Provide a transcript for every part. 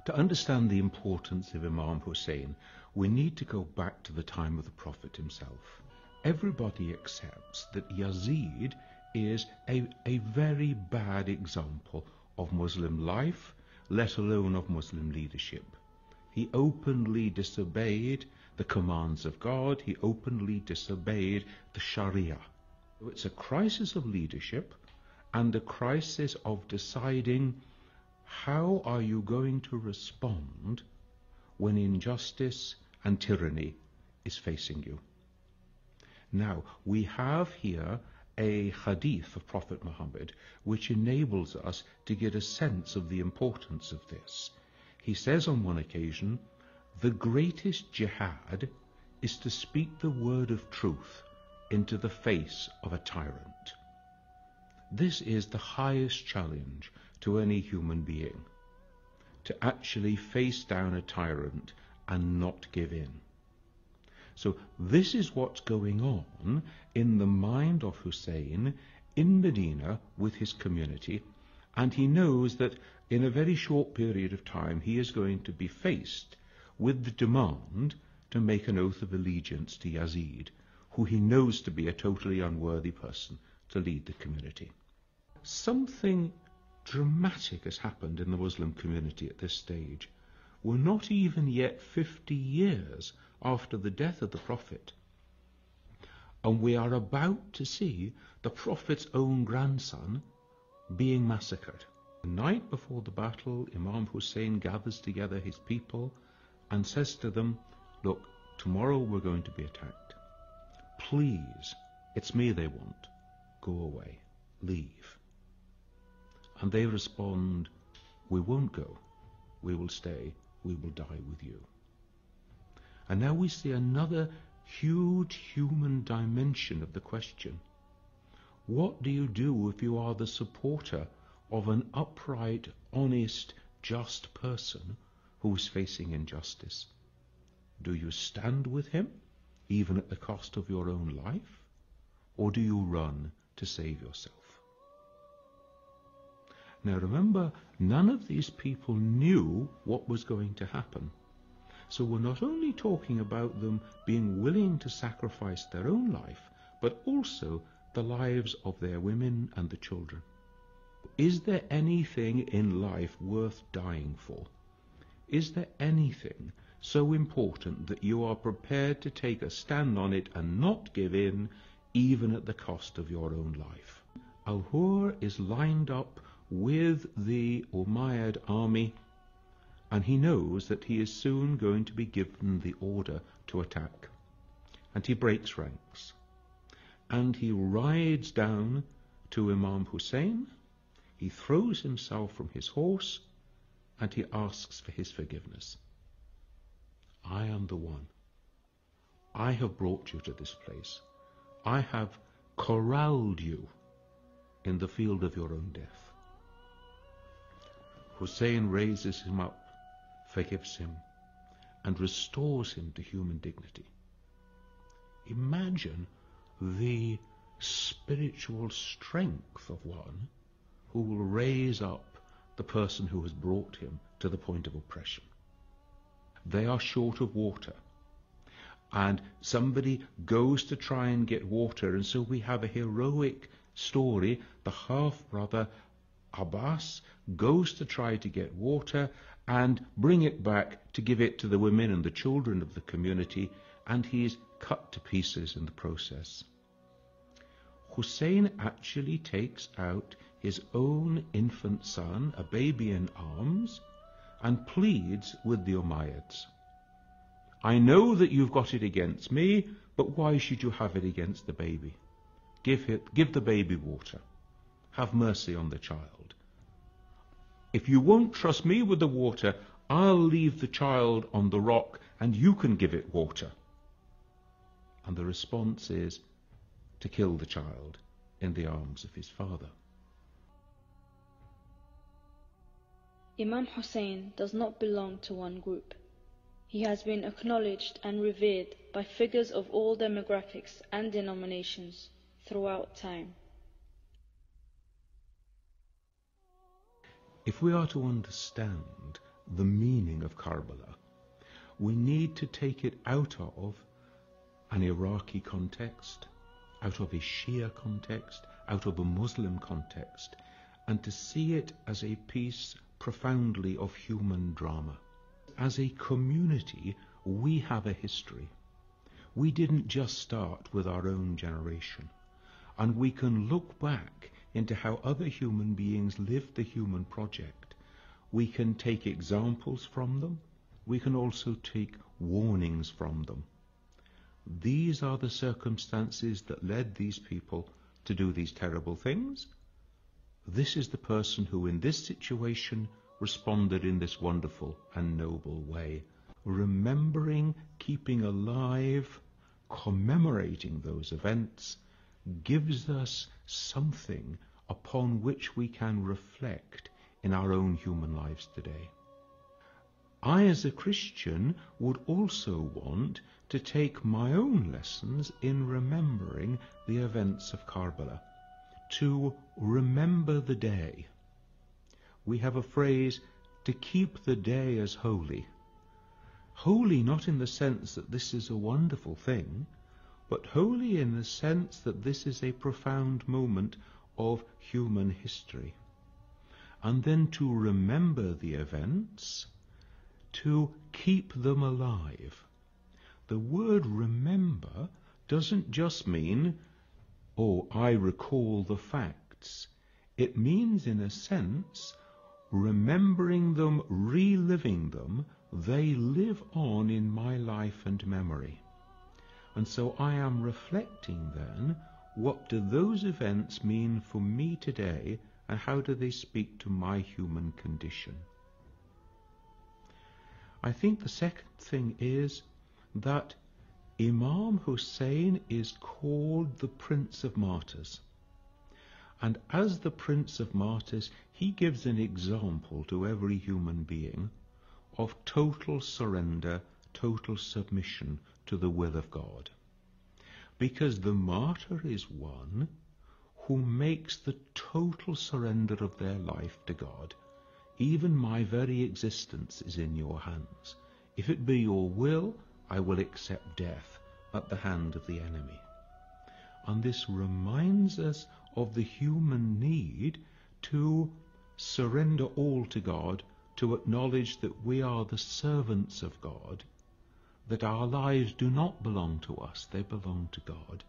To understand the importance of Imam Hussein, we need to go back to the time of the Prophet himself. Everybody accepts that Yazid is a very bad example of Muslim life, let alone of Muslim leadership. He openly disobeyed the commands of God. He openly disobeyed the Sharia. It's a crisis of leadership and a crisis of deciding how are you going to respond when injustice and tyranny is facing you. Now, we have here a hadith of Prophet Muhammad which enables us to get a sense of the importance of this. He says on one occasion, the greatest jihad is to speak the word of truth into the face of a tyrant. This is the highest challenge to any human being, to actually face down a tyrant and not give in. So this is what's going on in the mind of Hussein in Medina with his community, and he knows that in a very short period of time he is going to be faced with the demand to make an oath of allegiance to Yazid, who he knows to be a totally unworthy person to lead the community. Something dramatic has happened in the Muslim community at this stage. We're not even yet 50 years after the death of the Prophet, and we are about to see the Prophet's own grandson being massacred. The night before the battle, Imam Hussein gathers together his people and says to them, look, tomorrow we're going to be attacked. Please, it's me they want. Go away. Leave. And they respond, we won't go. We will stay. We will die with you. And now we see another huge human dimension of the question. What do you do if you are the supporter of an upright, honest, just person who is facing injustice? Do you stand with him, even at the cost of your own life? Or do you run to save yourself? Now remember, none of these people knew what was going to happen. So we're not only talking about them being willing to sacrifice their own life, but also the lives of their women and the children. Is there anything in life worth dying for? Is there anything so important that you are prepared to take a stand on it and not give in, even at the cost of your own life? Al-Hur is lined up with the Umayyad army, and he knows that he is soon going to be given the order to attack. And he breaks ranks. And he rides down to Imam Hussein, he throws himself from his horse, and he asks for his forgiveness. I am the one. I have brought you to this place. I have corralled you in the field of your own death. Hussein raises him up, forgives him, and restores him to human dignity. Imagine the spiritual strength of one who will raise up the person who has brought him to the point of oppression. They are short of water, and somebody goes to try and get water, and so we have a heroic story. The half-brother Abbas goes to try to get water and bring it back to give it to the women and the children of the community, and he is cut to pieces in the process. Hussein actually takes out his own infant son, a baby in arms, and pleads with the Umayyads. I know that you've got it against me, but why should you have it against the baby? Give the baby water. Have mercy on the child. If you won't trust me with the water, I'll leave the child on the rock and you can give it water. And the response is to kill the child in the arms of his father. Imam Hussein does not belong to one group. He has been acknowledged and revered by figures of all demographics and denominations throughout time. If we are to understand the meaning of Karbala. We need to take it out of an Iraqi context, out of a Shia context, out of a Muslim context, and to see it as a piece profoundly of human drama. As a community, we have a history. We didn't just start with our own generation, and we can look back into how other human beings lived the human project. We can take examples from them. We can also take warnings from them. These are the circumstances that led these people to do these terrible things. This is the person who in this situation responded in this wonderful and noble way. Remembering, keeping alive, commemorating those events gives us something upon which we can reflect in our own human lives today. I, as a Christian, would also want to take my own lessons in remembering the events of Karbala, to remember the day. We have a phrase, to keep the day as holy. Holy not in the sense that this is a wonderful thing, but holy in the sense that this is a profound moment of human history. And then to remember the events, to keep them alive. The word remember doesn't just mean, oh, I recall the facts. It means, in a sense, remembering them, reliving them. They live on in my life and memory. And so I am reflecting then, what do those events mean for me today, and how do they speak to my human condition? I think the second thing is that Imam Hussein is called the Prince of Martyrs. And as the Prince of Martyrs, he gives an example to every human being of total surrender, total submission to the will of God. Because the martyr is one who makes the total surrender of their life to God. Even my very existence is in your hands. If it be your will, I will accept death at the hand of the enemy. And this reminds us of the human need to surrender all to God, to acknowledge that we are the servants of God, that our lives do not belong to us, they belong to God.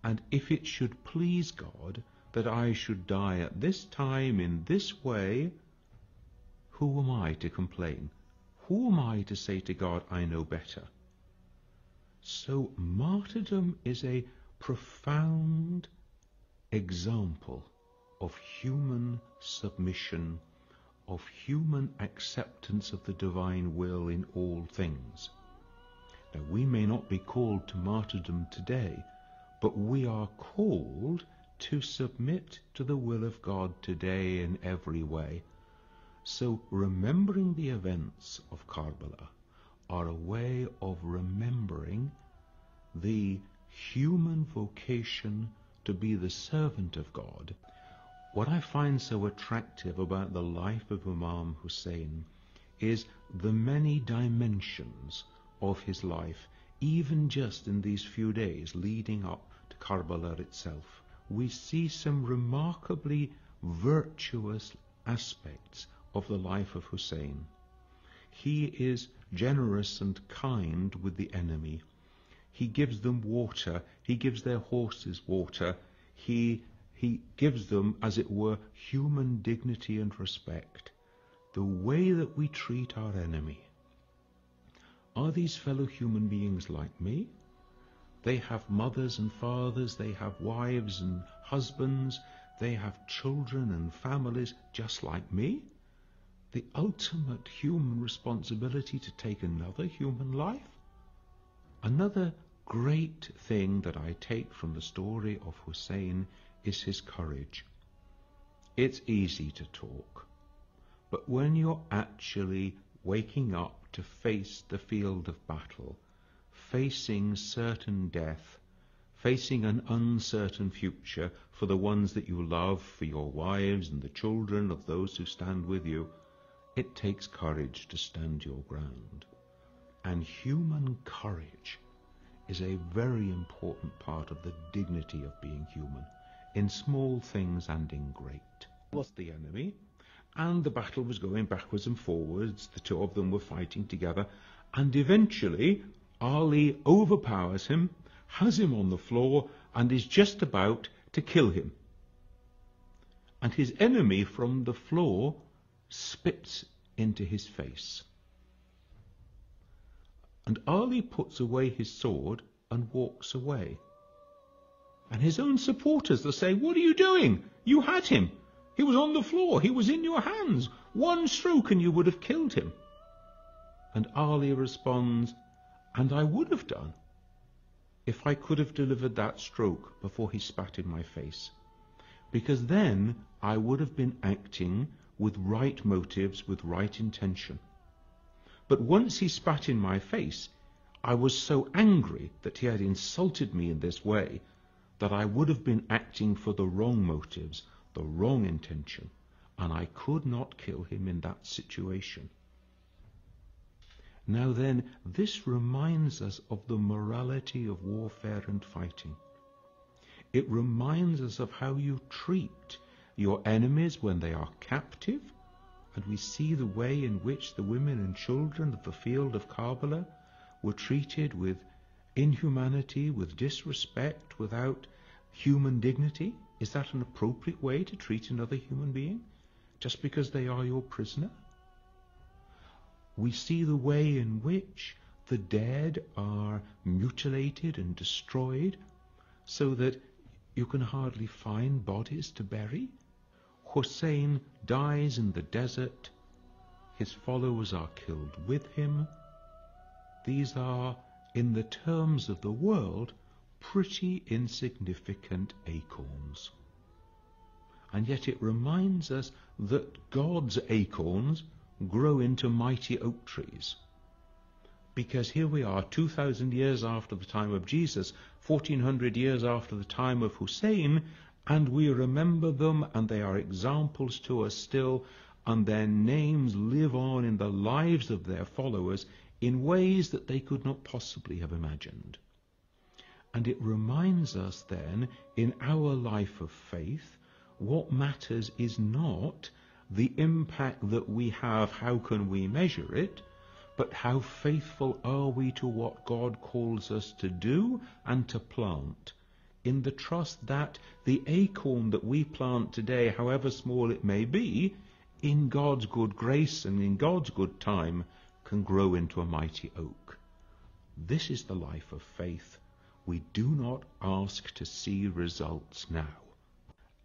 And if it should please God that I should die at this time in this way, who am I to complain? Who am I to say to God, I know better? So martyrdom is a profound example of human submission, of human acceptance of the divine will in all things. Now, we may not be called to martyrdom today, but we are called to submit to the will of God today in every way. So remembering the events of Karbala are a way of remembering the human vocation to be the servant of God. What I find so attractive about the life of Imam Hussein is the many dimensions of his life, even just in these few days leading up to Karbala itself. We see some remarkably virtuous aspects of the life of Hussein. He is generous and kind with the enemy. He gives them water. He gives their horses water. He gives them, as it were, human dignity and respect. The way that we treat our enemy. Are these fellow human beings like me? They have mothers and fathers, they have wives and husbands, they have children and families just like me. The ultimate human responsibility to take another human life. Another great thing that I take from the story of Hussein is his courage. It's easy to talk, but when you're actually waking up to face the field of battle, facing certain death, facing an uncertain future for the ones that you love, for your wives and the children of those who stand with you, It takes courage to stand your ground. And human courage is a very important part of the dignity of being human, in small things and in great. Was the enemy, and the battle was going backwards and forwards. The two of them were fighting together, and eventually Ali overpowers him, has him on the floor, and is just about to kill him. And his enemy from the floor spits into his face. And Ali puts away his sword and walks away. And his own supporters, they say, "What are you doing? You had him. He was on the floor. He was in your hands. One stroke and you would have killed him." And Ali responds, "And I would have done if I could have delivered that stroke before he spat in my face. Because then I would have been acting with right motives, with right intention. But once he spat in my face, I was so angry that he had insulted me in this way that I would have been acting for the wrong motives, the wrong intention, and I could not kill him in that situation." Now then, this reminds us of the morality of warfare and fighting. It reminds us of how you treat your enemies when they are captive, and we see the way in which the women and children of the field of Karbala were treated with inhumanity, with disrespect, without human dignity. Is that an appropriate way to treat another human being, just because they are your prisoner? We see the way in which the dead are mutilated and destroyed so that you can hardly find bodies to bury. Hussein dies in the desert. His followers are killed with him. These are, in the terms of the world, pretty insignificant acorns. And yet it reminds us that God's acorns grow into mighty oak trees. Because here we are, 2,000 years after the time of Jesus, 1,400 years after the time of Hussein, and we remember them, and they are examples to us still, and their names live on in the lives of their followers in ways that they could not possibly have imagined. And it reminds us then, in our life of faith, what matters is not the impact that we have, how can we measure it, but how faithful are we to what God calls us to do and to plant, in the trust that the acorn that we plant today, however small it may be, in God's good grace and in God's good time, can grow into a mighty oak. This is the life of faith. We do not ask to see results now.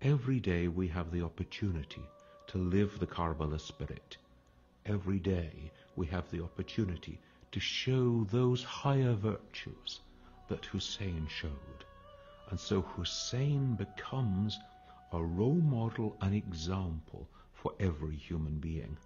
Every day we have the opportunity to live the Karbala spirit. Every day we have the opportunity to show those higher virtues that Hussein showed. And so Hussein becomes a role model, an example for every human being.